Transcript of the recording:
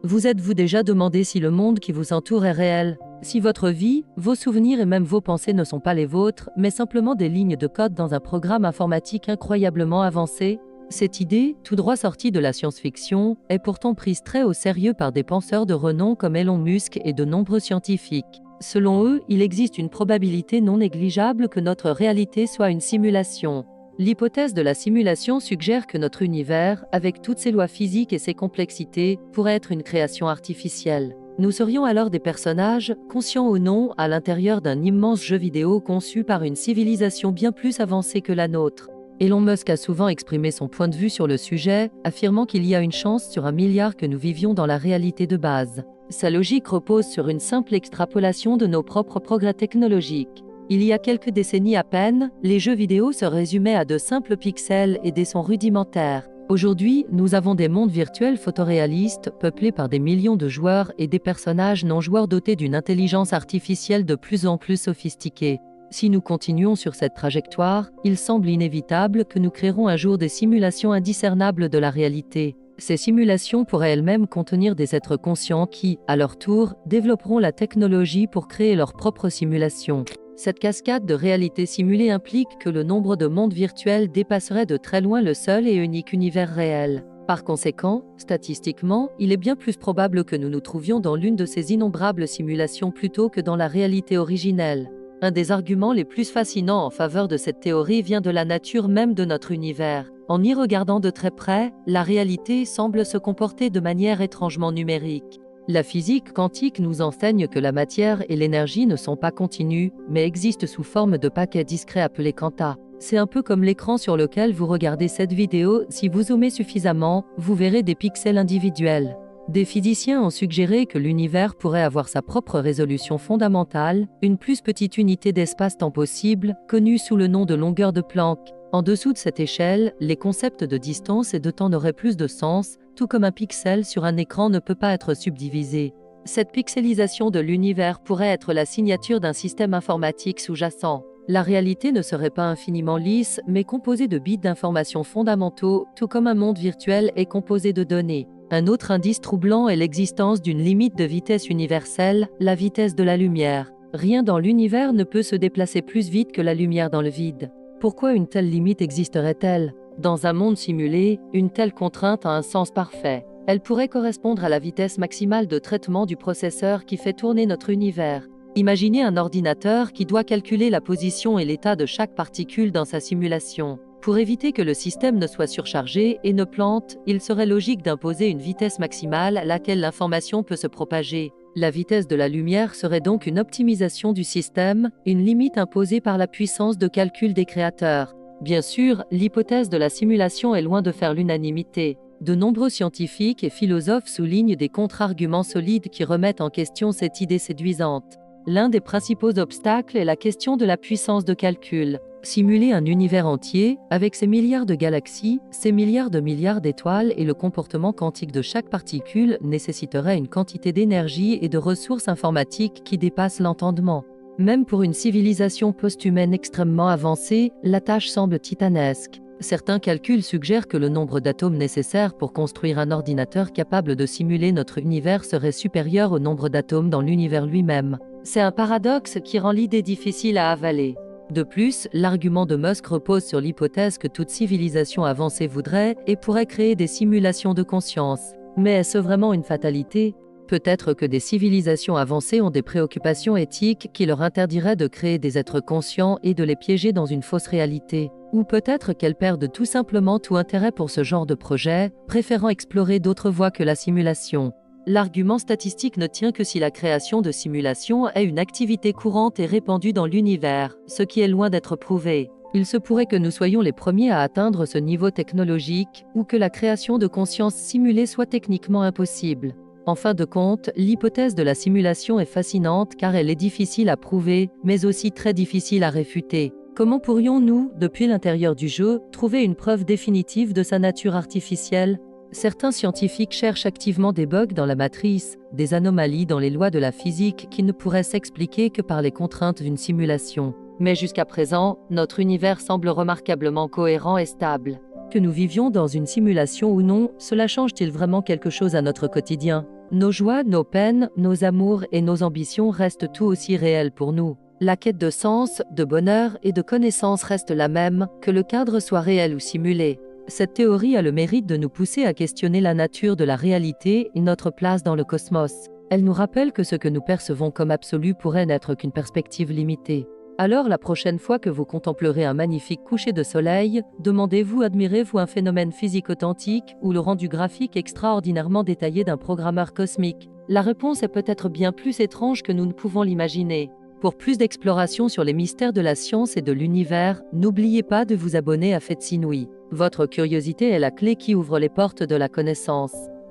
Vous êtes-vous déjà demandé si le monde qui vous entoure est réel? Si votre vie, vos souvenirs et même vos pensées ne sont pas les vôtres, mais simplement des lignes de code dans un programme informatique incroyablement avancé? Cette idée, tout droit sortie de la science-fiction, est pourtant prise très au sérieux par des penseurs de renom comme Elon Musk et de nombreux scientifiques. Selon eux, il existe une probabilité non négligeable que notre réalité soit une simulation. L'hypothèse de la simulation suggère que notre univers, avec toutes ses lois physiques et ses complexités, pourrait être une création artificielle. Nous serions alors des personnages, conscients ou non, à l'intérieur d'un immense jeu vidéo conçu par une civilisation bien plus avancée que la nôtre. Elon Musk a souvent exprimé son point de vue sur le sujet, affirmant qu'il y a une chance sur 1 milliard que nous vivions dans la réalité de base. Sa logique repose sur une simple extrapolation de nos propres progrès technologiques. Il y a quelques décennies à peine, les jeux vidéo se résumaient à de simples pixels et des sons rudimentaires. Aujourd'hui, nous avons des mondes virtuels photoréalistes, peuplés par des millions de joueurs et des personnages non-joueurs dotés d'une intelligence artificielle de plus en plus sophistiquée. Si nous continuons sur cette trajectoire, il semble inévitable que nous créerons un jour des simulations indiscernables de la réalité. Ces simulations pourraient elles-mêmes contenir des êtres conscients qui, à leur tour, développeront la technologie pour créer leurs propres simulations. Cette cascade de réalité simulée implique que le nombre de mondes virtuels dépasserait de très loin le seul et unique univers réel. Par conséquent, statistiquement, il est bien plus probable que nous nous trouvions dans l'une de ces innombrables simulations plutôt que dans la réalité originelle. Un des arguments les plus fascinants en faveur de cette théorie vient de la nature même de notre univers. En y regardant de très près, la réalité semble se comporter de manière étrangement numérique. La physique quantique nous enseigne que la matière et l'énergie ne sont pas continues, mais existent sous forme de paquets discrets appelés quanta. C'est un peu comme l'écran sur lequel vous regardez cette vidéo, si vous zoomez suffisamment, vous verrez des pixels individuels. Des physiciens ont suggéré que l'univers pourrait avoir sa propre résolution fondamentale, une plus petite unité d'espace-temps possible, connue sous le nom de longueur de Planck. En dessous de cette échelle, les concepts de distance et de temps n'auraient plus de sens, tout comme un pixel sur un écran ne peut pas être subdivisé. Cette pixelisation de l'univers pourrait être la signature d'un système informatique sous-jacent. La réalité ne serait pas infiniment lisse, mais composée de bits d'informations fondamentaux, tout comme un monde virtuel est composé de données. Un autre indice troublant est l'existence d'une limite de vitesse universelle, la vitesse de la lumière. Rien dans l'univers ne peut se déplacer plus vite que la lumière dans le vide. Pourquoi une telle limite existerait-elle? Dans un monde simulé, une telle contrainte a un sens parfait. Elle pourrait correspondre à la vitesse maximale de traitement du processeur qui fait tourner notre univers. Imaginez un ordinateur qui doit calculer la position et l'état de chaque particule dans sa simulation. Pour éviter que le système ne soit surchargé et ne plante, il serait logique d'imposer une vitesse maximale à laquelle l'information peut se propager. La vitesse de la lumière serait donc une optimisation du système, une limite imposée par la puissance de calcul des créateurs. Bien sûr, l'hypothèse de la simulation est loin de faire l'unanimité. De nombreux scientifiques et philosophes soulignent des contre-arguments solides qui remettent en question cette idée séduisante. L'un des principaux obstacles est la question de la puissance de calcul. Simuler un univers entier, avec ses milliards de galaxies, ses milliards d'étoiles et le comportement quantique de chaque particule nécessiterait une quantité d'énergie et de ressources informatiques qui dépasse l'entendement. Même pour une civilisation post-humaine extrêmement avancée, la tâche semble titanesque. Certains calculs suggèrent que le nombre d'atomes nécessaires pour construire un ordinateur capable de simuler notre univers serait supérieur au nombre d'atomes dans l'univers lui-même. C'est un paradoxe qui rend l'idée difficile à avaler. De plus, l'argument de Musk repose sur l'hypothèse que toute civilisation avancée voudrait et pourrait créer des simulations de conscience. Mais est-ce vraiment une fatalité? Peut-être que des civilisations avancées ont des préoccupations éthiques qui leur interdiraient de créer des êtres conscients et de les piéger dans une fausse réalité. Ou peut-être qu'elles perdent tout simplement tout intérêt pour ce genre de projet, préférant explorer d'autres voies que la simulation. L'argument statistique ne tient que si la création de simulations est une activité courante et répandue dans l'univers, ce qui est loin d'être prouvé. Il se pourrait que nous soyons les premiers à atteindre ce niveau technologique, ou que la création de conscience simulée soit techniquement impossible. En fin de compte, l'hypothèse de la simulation est fascinante car elle est difficile à prouver, mais aussi très difficile à réfuter. Comment pourrions-nous, depuis l'intérieur du jeu, trouver une preuve définitive de sa nature artificielle? Certains scientifiques cherchent activement des bugs dans la matrice, des anomalies dans les lois de la physique qui ne pourraient s'expliquer que par les contraintes d'une simulation. Mais jusqu'à présent, notre univers semble remarquablement cohérent et stable. Que nous vivions dans une simulation ou non, cela change-t-il vraiment quelque chose à notre quotidien? Nos joies, nos peines, nos amours et nos ambitions restent tout aussi réels pour nous. La quête de sens, de bonheur et de connaissance reste la même, que le cadre soit réel ou simulé. Cette théorie a le mérite de nous pousser à questionner la nature de la réalité et notre place dans le cosmos. Elle nous rappelle que ce que nous percevons comme absolu pourrait n'être qu'une perspective limitée. Alors la prochaine fois que vous contemplerez un magnifique coucher de soleil, demandez-vous, admirez-vous un phénomène physique authentique ou le rendu graphique extraordinairement détaillé d'un programmeur cosmique? La réponse est peut-être bien plus étrange que nous ne pouvons l'imaginer. Pour plus d'exploration sur les mystères de la science et de l'univers, n'oubliez pas de vous abonner à Faits Inouïs. Votre curiosité est la clé qui ouvre les portes de la connaissance.